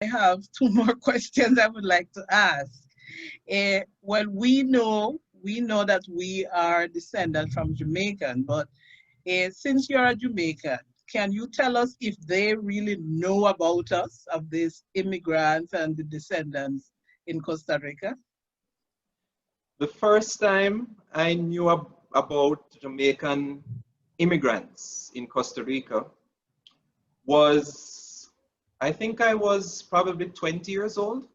I have two more questions I would like to ask. Well, we know that we are descendant from Jamaican, but since you're a Jamaican, can you tell us if they really know about us, of these immigrants and the descendants in Costa Rica? The first time I knew about Jamaican immigrants in Costa Rica was, I think I was probably 20 years old.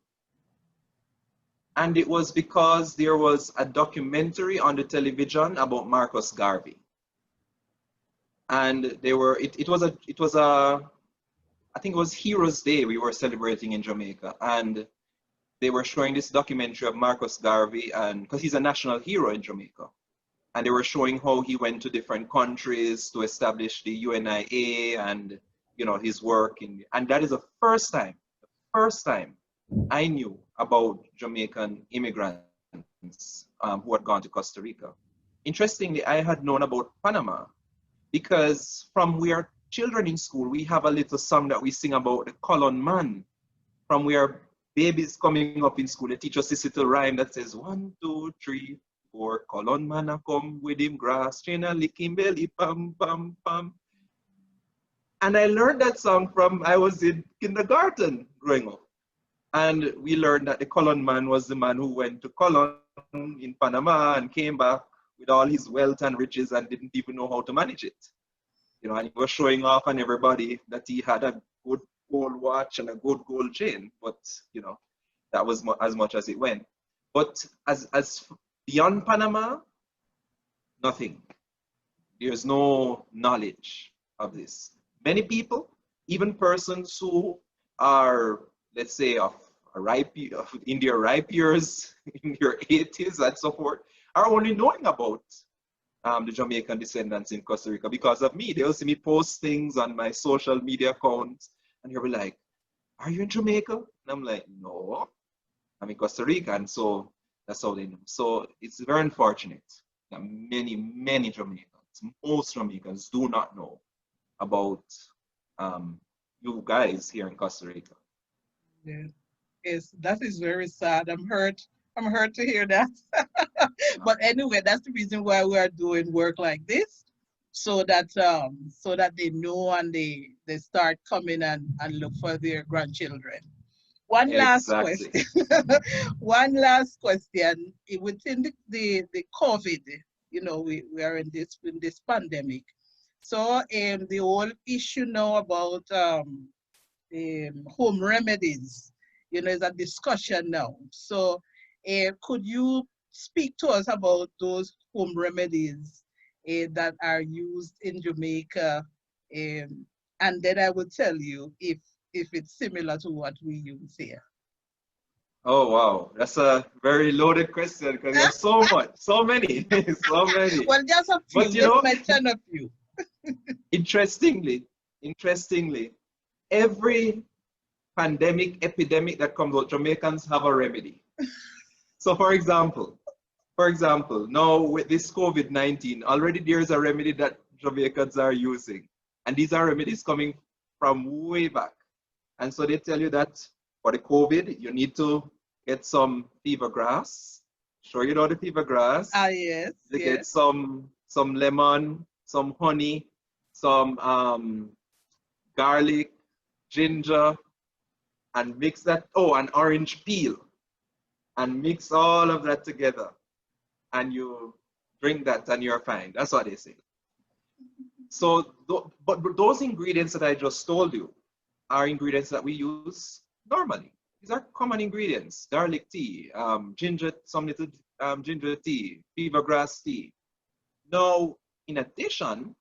And it was because there was a documentary on the television about Marcus Garvey. And it was a, I think it was Heroes Day we were celebrating in Jamaica. And they were showing this documentary of Marcus Garvey, and because he's a national hero in Jamaica. And they were showing how he went to different countries to establish the UNIA and his work and that is the first time I knew about Jamaican immigrants who had gone to Costa Rica. Interestingly, I had known about Panama because from we are children in school, we have a little song that we sing about the colon man. From we are babies coming up in school, they teach us this little rhyme that says 1, 2, 3, 4, colon man a come with him grass, chain a lick him belly, pam, pam, pam. And I learned that song from I was in kindergarten growing up. And we learned that the colon man was the man who went to Colon in Panama and came back with all his wealth and riches and didn't even know how to manage it. And he was showing off on everybody that he had a good gold watch and a good gold chain. But, that was as much as it went. But as beyond Panama, nothing. There's no knowledge of this. Many people, even persons who are, let's say, in their ripe years, in their 80s and so forth, are only knowing about the Jamaican descendants in Costa Rica because of me. They'll see me post things on my social media accounts, and they'll be like, "Are you in Jamaica?" And I'm like, "No, I'm in Costa Rica." And so that's how they know. So it's very unfortunate that many, many Jamaicans, most Jamaicans do not know about you guys here in Costa Rica. Yeah. Yes, that is very sad. I'm hurt. I'm hurt to hear that. But anyway, that's the reason why we are doing work like this, so that they know and they start coming and look for their grandchildren. One last Exactly. question. One last question. Within the COVID, we are in this pandemic. So the whole issue now about home remedies, is a discussion now. So could you speak to us about those home remedies that are used in Jamaica? And then I will tell you if it's similar to what we use here. Oh, wow. That's a very loaded question because there's so much, so many, so many. Well, just a few. But Just mention a few. interestingly, every pandemic, epidemic that comes out, Jamaicans have a remedy. So for example, now with this COVID-19, already there's a remedy that Jamaicans are using. And these are remedies coming from way back. And so they tell you that for the COVID, you need to get some fever grass. Sure, you know the fever grass. Ah, yes, You yes. get some lemon, some honey, some garlic, ginger, and mix that. Oh, an orange peel, and mix all of that together, and you drink that, and you're fine. That's what they say. So, but those ingredients that I just told you are ingredients that we use normally. These are common ingredients: garlic tea, ginger, some little ginger tea, fever grass tea. Now, in addition,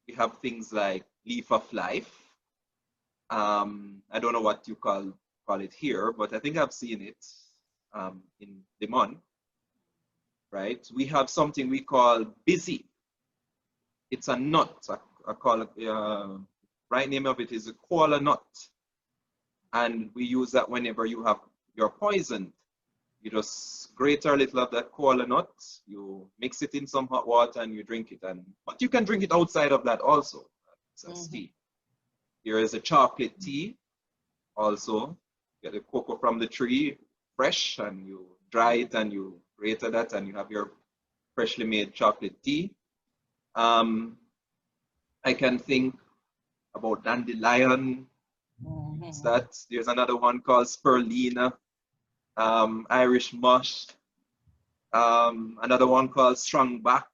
we have things like leaf of life. I don't know what you call it here, but I think I've seen it in Limon, right? We have something we call busy. It's a nut. I call it, right name of it is a koala nut. And we use that whenever you're poisoned. You just grate a little of that koala nut, you mix it in some hot water and you drink it. But you can drink it outside of that also. It's a tea. There is a chocolate tea also. get the cocoa from the tree fresh, and you dry it and you grate that, and you have your freshly made chocolate tea. I can think about dandelion. It's that. There's another one called spirulina, Irish mush. Another one called strongback.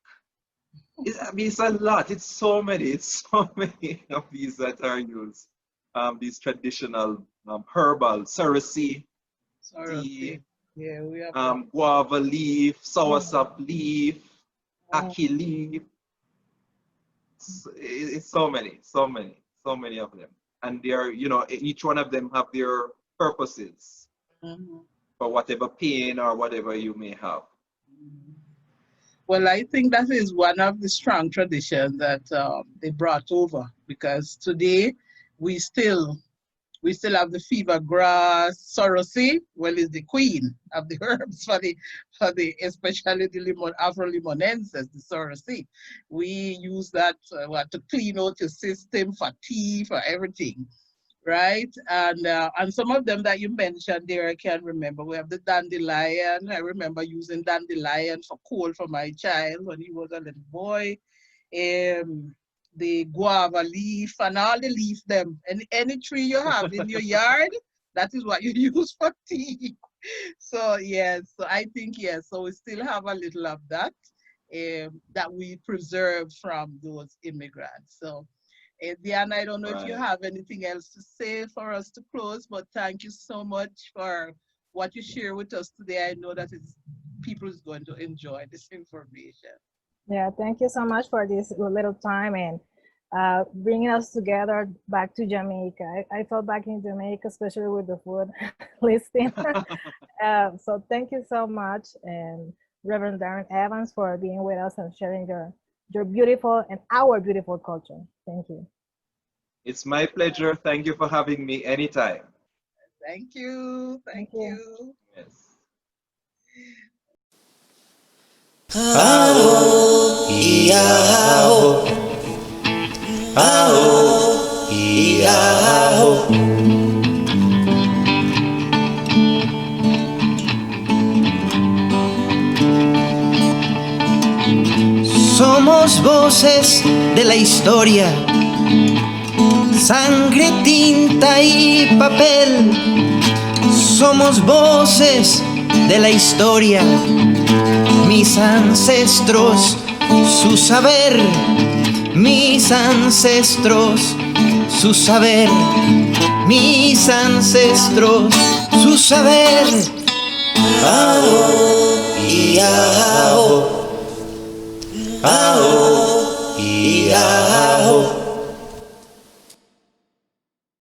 I mean, it's a lot. It's so many. It's so many of these that are used. These traditional herbal cerasee tea, Yeah, we have guava leaf, soursop leaf, ackee leaf. It's so many, so many, so many of them. And they're, each one of them have their purposes for whatever pain or whatever you may have. Well, I think that is one of the strong traditions that they brought over, because today we still have the fever grass, sorosy. Well, is the queen of the herbs for the especially the Afro limonensis, the sorosy. We use that to clean out your system, for tea, for everything, right? And some of them that you mentioned there, I can't remember. We have the dandelion. I remember using dandelion for cold for my child when he was a little boy. The guava leaf and all the leaf them. And any tree you have in your yard, that is what you use for tea. So yes, so I think yes, so we still have a little of that that we preserve from those immigrants. So Diana, I don't know if you Right. have anything else to say for us to close, but thank you so much for what you share with us today. I know that people is going to enjoy this information. Yeah, thank you so much for this little time and bringing us together back to Jamaica. I felt back in Jamaica, especially with the food listing. So thank you so much, and Reverend Daren Evans, for being with us and sharing your beautiful and our beautiful culture. Thank you. It's my pleasure. Thank you for having me anytime. Thank you. Thank you. Yes. Aho, iaho. Aho, iaho. Somos voces de la historia, sangre, tinta y papel. Somos voces de la historia, mis ancestros, su saber, mis ancestros, su saber, mis ancestros, su saber. Aho, iaho. Aho, iaho.